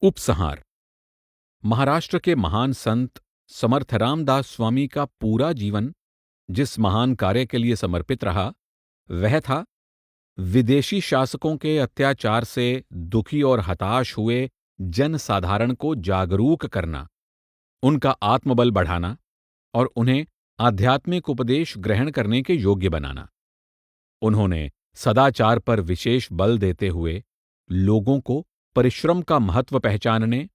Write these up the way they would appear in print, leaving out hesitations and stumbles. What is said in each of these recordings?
उपसंहार। महाराष्ट्र के महान संत समर्थ रामदास स्वामी का पूरा जीवन जिस महान कार्य के लिए समर्पित रहा वह था विदेशी शासकों के अत्याचार से दुखी और हताश हुए जन साधारण को जागरूक करना, उनका आत्मबल बढ़ाना और उन्हें आध्यात्मिक उपदेश ग्रहण करने के योग्य बनाना। उन्होंने सदाचार पर विशेष बल देते हुए लोगों को परिश्रम का महत्व पहचानने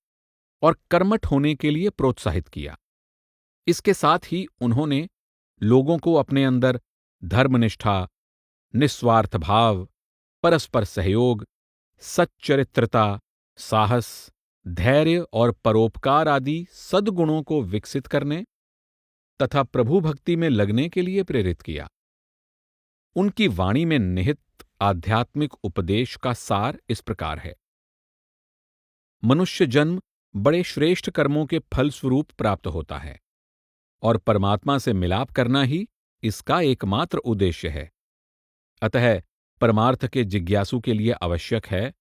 और कर्मठ होने के लिए प्रोत्साहित किया। इसके साथ ही उन्होंने लोगों को अपने अंदर धर्मनिष्ठा, निस्वार्थ भाव, परस्पर सहयोग, सच्चरित्रता, साहस, धैर्य और परोपकार आदि सद्गुणों को विकसित करने तथा प्रभु भक्ति में लगने के लिए प्रेरित किया। उनकी वाणी में निहित आध्यात्मिक उपदेश का सार इस प्रकार है। मनुष्य जन्म बड़े श्रेष्ठ कर्मों के फलस्वरूप प्राप्त होता है और परमात्मा से मिलाप करना ही इसका एकमात्र उद्देश्य है। अतः परमार्थ के जिज्ञासु के लिए आवश्यक है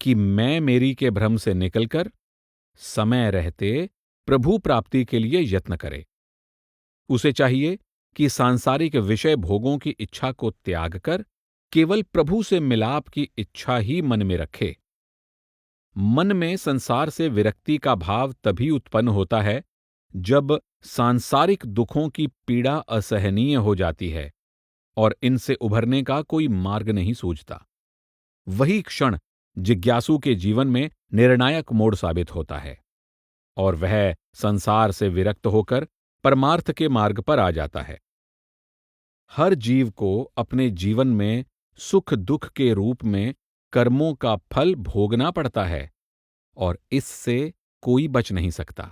कि मैं मेरी के भ्रम से निकलकर समय रहते प्रभु प्राप्ति के लिए यत्न करे। उसे चाहिए कि सांसारिक विषय भोगों की इच्छा को त्याग कर केवल प्रभु से मिलाप की इच्छा ही मन में रखे। मन में संसार से विरक्ति का भाव तभी उत्पन्न होता है जब सांसारिक दुखों की पीड़ा असहनीय हो जाती है और इनसे उभरने का कोई मार्ग नहीं सूझता। वही क्षण जिज्ञासु के जीवन में निर्णायक मोड़ साबित होता है और वह संसार से विरक्त होकर परमार्थ के मार्ग पर आ जाता है। हर जीव को अपने जीवन में सुख दुख के रूप में कर्मों का फल भोगना पड़ता है और इससे कोई बच नहीं सकता।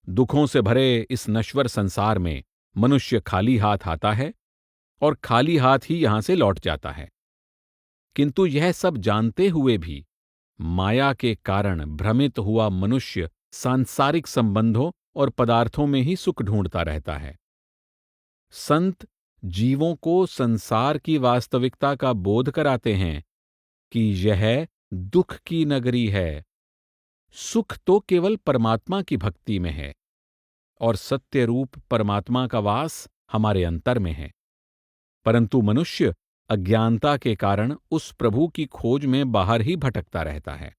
दुखों से भरे इस नश्वर संसार में मनुष्य खाली हाथ आता है और खाली हाथ ही यहां से लौट जाता है। किंतु यह सब जानते हुए भी माया के कारण भ्रमित हुआ मनुष्य सांसारिक संबंधों और पदार्थों में ही सुख ढूंढता रहता है। संत जीवों को संसार की वास्तविकता का बोध कराते हैं कि यह दुख की नगरी है। सुख तो केवल परमात्मा की भक्ति में है और सत्य रूप परमात्मा का वास हमारे अंतर में है। परंतु मनुष्य अज्ञानता के कारण उस प्रभु की खोज में बाहर ही भटकता रहता है।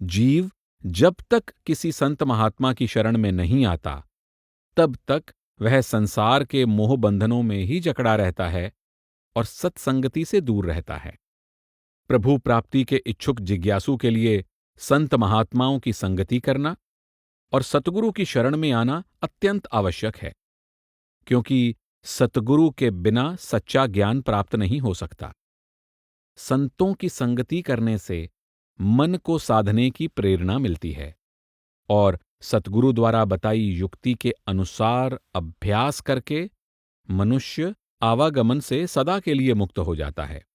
जीव जब तक किसी संत महात्मा की शरण में नहीं आता तब तक वह संसार के मोह बंधनों में ही जकड़ा रहता है और सत्संगति से दूर रहता है। प्रभु प्राप्ति के इच्छुक जिज्ञासु के लिए संत महात्माओं की संगति करना और सतगुरु की शरण में आना अत्यंत आवश्यक है, क्योंकि सतगुरु के बिना सच्चा ज्ञान प्राप्त नहीं हो सकता। संतों की संगति करने से मन को साधने की प्रेरणा मिलती है और सतगुरु द्वारा बताई युक्ति के अनुसार अभ्यास करके मनुष्य आवागमन से सदा के लिए मुक्त हो जाता है।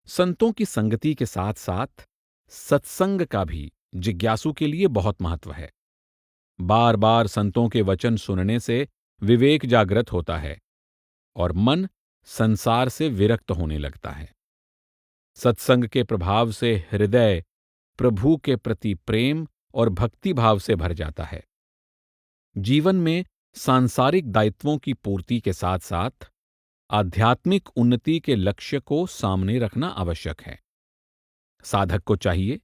संतों की संगति के साथ साथ सत्संग का भी जिज्ञासु के लिए बहुत महत्व है। बार बार संतों के वचन सुनने से विवेक जागृत होता है और मन संसार से विरक्त होने लगता है। सत्संग के प्रभाव से हृदय प्रभु के प्रति प्रेम और भक्ति भाव से भर जाता है। जीवन में सांसारिक दायित्वों की पूर्ति के साथ साथ आध्यात्मिक उन्नति के लक्ष्य को सामने रखना आवश्यक है। साधक को चाहिए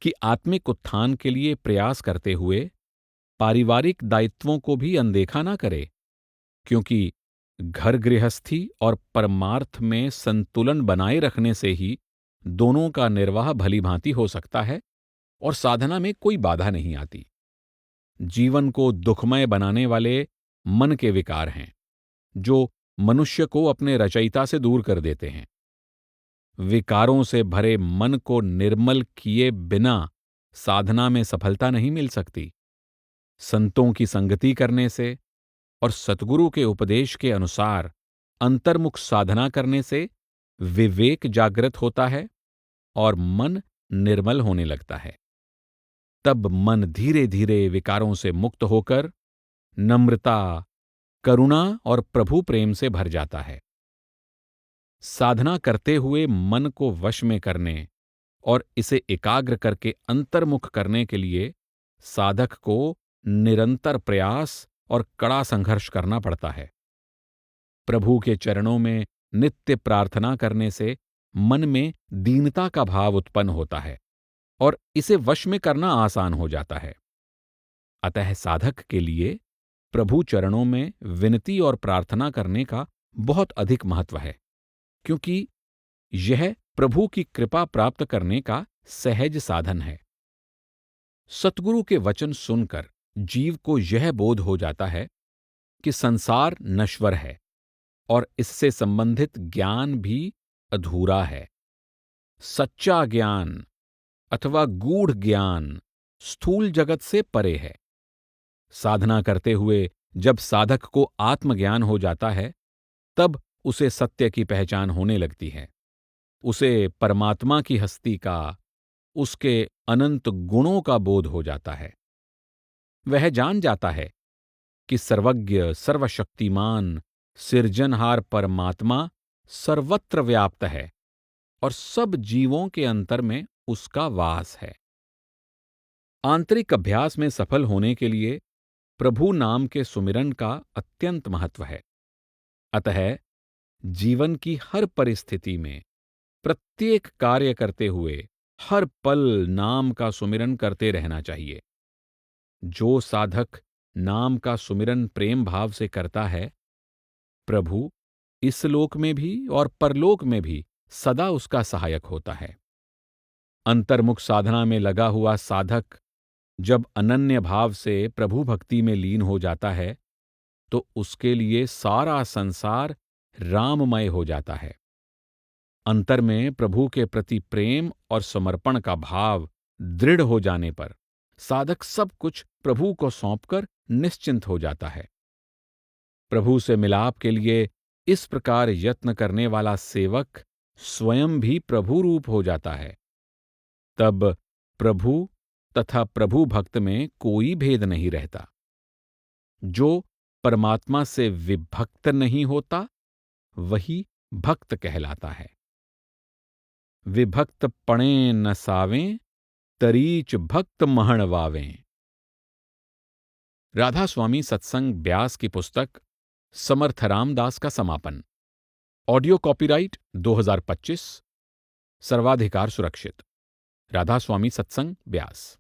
कि आत्मिक उत्थान के लिए प्रयास करते हुए पारिवारिक दायित्वों को भी अनदेखा ना करे, क्योंकि घर गृहस्थी और परमार्थ में संतुलन बनाए रखने से ही दोनों का निर्वाह भलीभांति हो सकता है और साधना में कोई बाधा नहीं आती। जीवन को दुखमय बनाने वाले मन के विकार हैं, जो मनुष्य को अपने रचयिता से दूर कर देते हैं। विकारों से भरे मन को निर्मल किए बिना साधना में सफलता नहीं मिल सकती। संतों की संगति करने से और सतगुरु के उपदेश के अनुसार अंतर्मुख साधना करने से विवेक जागृत होता है और मन निर्मल होने लगता है। तब मन धीरे धीरे विकारों से मुक्त होकर नम्रता, करुणा और प्रभु प्रेम से भर जाता है। साधना करते हुए मन को वश में करने और इसे एकाग्र करके अंतर्मुख करने के लिए साधक को निरंतर प्रयास और कड़ा संघर्ष करना पड़ता है। प्रभु के चरणों में नित्य प्रार्थना करने से मन में दीनता का भाव उत्पन्न होता है और इसे वश में करना आसान हो जाता है। अतः साधक के लिए प्रभु चरणों में विनती और प्रार्थना करने का बहुत अधिक महत्व है, क्योंकि यह प्रभु की कृपा प्राप्त करने का सहज साधन है। सतगुरु के वचन सुनकर जीव को यह बोध हो जाता है कि संसार नश्वर है और इससे संबंधित ज्ञान भी अधूरा है। सच्चा ज्ञान अथवा गूढ़ ज्ञान स्थूल जगत से परे है। साधना करते हुए जब साधक को आत्मज्ञान हो जाता है, तब उसे सत्य की पहचान होने लगती है। उसे परमात्मा की हस्ती का, उसके अनंत गुणों का बोध हो जाता है। वह जान जाता है कि सर्वज्ञ, सर्वशक्तिमान, सिरजनहार परमात्मा सर्वत्र व्याप्त है और सब जीवों के अंतर में उसका वास है। आंतरिक अभ्यास में सफल होने के लिए प्रभु नाम के सुमिरन का अत्यंत महत्व है। अतः जीवन की हर परिस्थिति में, प्रत्येक कार्य करते हुए हर पल नाम का सुमिरन करते रहना चाहिए। जो साधक नाम का सुमिरन प्रेम भाव से करता है, प्रभु इस लोक में भी और परलोक में भी सदा उसका सहायक होता है। अंतर्मुख साधना में लगा हुआ साधक जब अनन्य भाव से प्रभु भक्ति में लीन हो जाता है, तो उसके लिए सारा संसार राममय हो जाता है। अंतर में प्रभु के प्रति प्रेम और समर्पण का भाव दृढ़ हो जाने पर साधक सब कुछ प्रभु को सौंपकर निश्चिंत हो जाता है। प्रभु से मिलाप के लिए इस प्रकार यत्न करने वाला सेवक स्वयं भी प्रभु रूप हो जाता है। तब प्रभु तथा प्रभु भक्त में कोई भेद नहीं रहता। जो परमात्मा से विभक्त नहीं होता, वही भक्त कहलाता है। विभक्त पणे न सावें, तरीच भक्त महण वावें। राधा स्वामी सत्संग ब्यास की पुस्तक समर्थ रामदास का समापन। ऑडियो कॉपीराइट 2025, सर्वाधिकार सुरक्षित। राधा स्वामी सत्संग ब्यास।